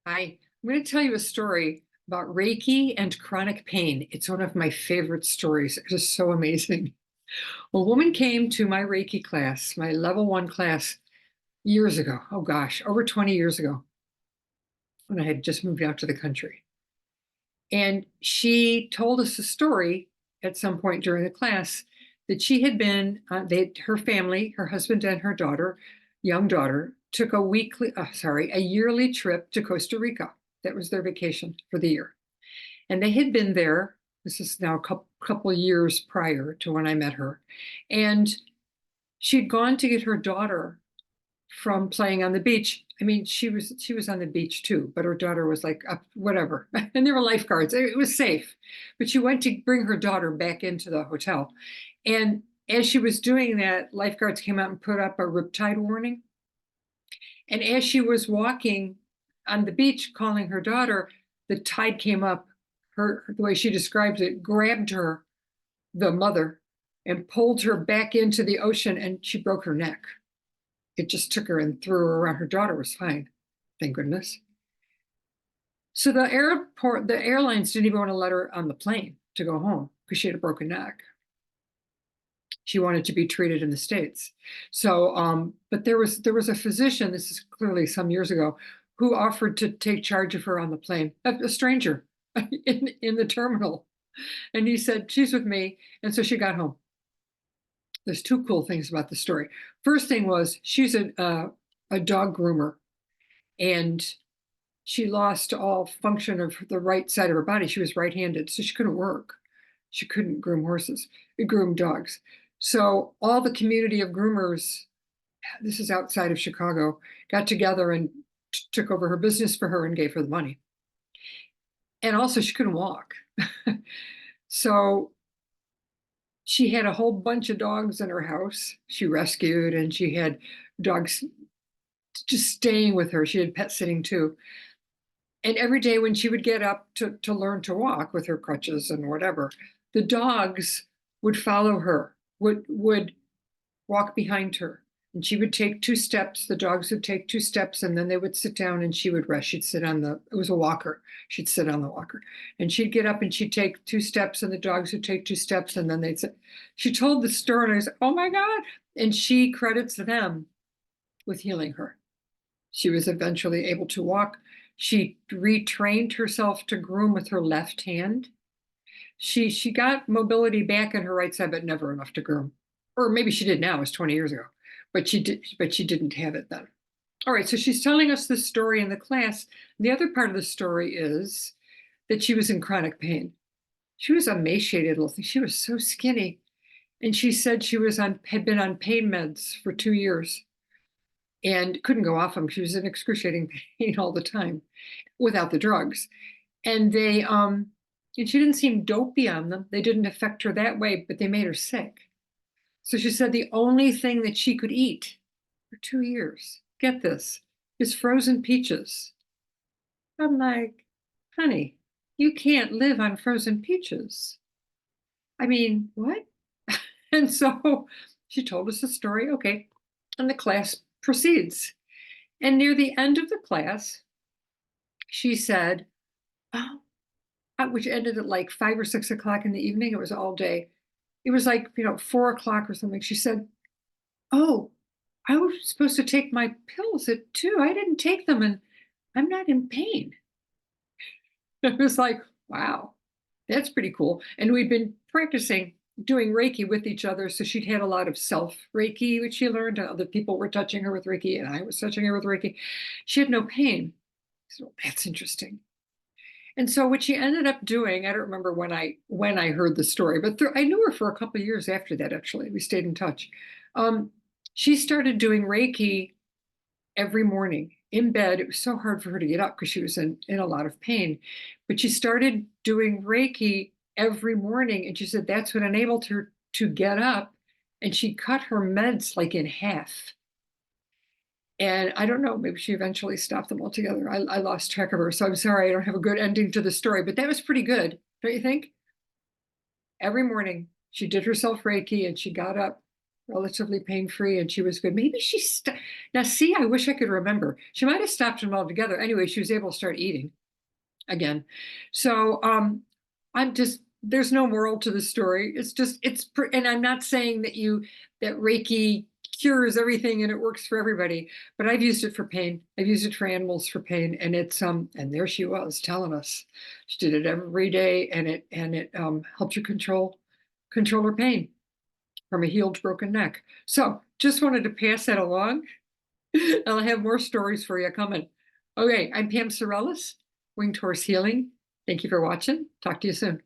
Hi, I'm going to tell you a story about Reiki and chronic pain. It's one of my favorite stories. It is so amazing. A woman came to my Reiki class, my level one class, years ago. Oh gosh, over 20 years ago, when I had just moved out to the country. And she told us a story at some point during the class that she had been, her family, her husband and her daughter, young daughter, took a yearly trip to Costa Rica. That was their vacation for the year. And they had been there. This is now a couple years prior to when I met her. And she'd gone to get her daughter from playing on the beach. I mean, she was on the beach too, but her daughter was like up, whatever. And there were lifeguards. It was safe. But she went to bring her daughter back into the hotel. And as she was doing that, lifeguards came out and put up a riptide warning. And as she was walking on the beach calling her daughter, the tide came up. The way she describes it, grabbed her, the mother, and pulled her back into the ocean, and she broke her neck. It just took her and threw her around. Her daughter was fine, thank goodness. So the airlines didn't even want to let her on the plane to go home because she had a broken neck. She wanted to be treated in the States. So, but there was a physician, this is clearly some years ago, who offered to take charge of her on the plane, a stranger in the terminal. And he said, she's with me. And so she got home. There's two cool things about the story. First thing was she's a dog groomer, and she lost all function of the right side of her body. She was right-handed, so she couldn't work. She couldn't groom dogs. So all the community of groomers, this is outside of Chicago, got together and took over her business for her and gave her the money. And also she couldn't walk. So she had a whole bunch of dogs in her house she rescued, and she had dogs just staying with her. She had pet sitting too. And every day when she would get up to learn to walk with her crutches and whatever, the dogs would follow her, would walk behind her. And she would take two steps, the dogs would take two steps, and then they would sit down and she would rest. She'd sit on it was a walker. She'd sit on the walker. And she'd get up and she'd take two steps, and the dogs would take two steps, and then they'd sit. She told the story, and I was like, oh my God. And she credits them with healing her. She was eventually able to walk. She retrained herself to groom with her left hand. She got mobility back in her right side, but never enough to groom. Or maybe she did now, it was 20 years ago. But she didn't have it then. All right, so she's telling us this story in the class. The other part of the story is that she was in chronic pain. She was emaciated little thing. She was so skinny. And she said she had been on pain meds for 2 years and couldn't go off them. She was in excruciating pain all the time without the drugs. And and she didn't seem dopey on them. They didn't affect her that way, but they made her sick. So she said the only thing that she could eat for 2 years, get this, is frozen peaches. I'm like, honey, you can't live on frozen peaches. I mean, what? And so she told us the story. Okay. And the class proceeds. And near the end of the class, she said, oh, which ended at like 5 or 6 o'clock in the evening. It was all day. It was like, 4 o'clock or something. She said, oh, I was supposed to take my pills at 2. I didn't take them, and I'm not in pain. It was like, wow, that's pretty cool. And we'd been practicing doing Reiki with each other. So she'd had a lot of self Reiki, which she learned. Other people were touching her with Reiki, and I was touching her with Reiki. She had no pain. So that's interesting. And so what she ended up doing, I don't remember when I heard the story, but I knew her for a couple of years after that, actually. We stayed in touch. She started doing Reiki every morning in bed. It was so hard for her to get up because she was in a lot of pain. But she started doing Reiki every morning, and she said that's what enabled her to get up. And she cut her meds like in half. And I don't know, maybe she eventually stopped them altogether. I lost track of her, so I'm sorry I don't have a good ending to the story, but that was pretty good, don't you think? Every morning she did herself Reiki and she got up relatively pain-free, and she was good. Maybe she now see, I wish I could remember. She might have stopped them altogether. Anyway, she was able to start eating again. So I'm just, there's no moral to the story. It's just and I'm not saying that Reiki cures everything and it works for everybody, but I've used it for pain. I've used it for animals for pain, and it's and there she was telling us she did it every day, and it helped you control her pain from a healed broken neck. So just wanted to pass that along. I'll have more stories for you coming. Okay, I'm Pam Sorellis, Winged Horse Healing. Thank you for watching. Talk to you soon.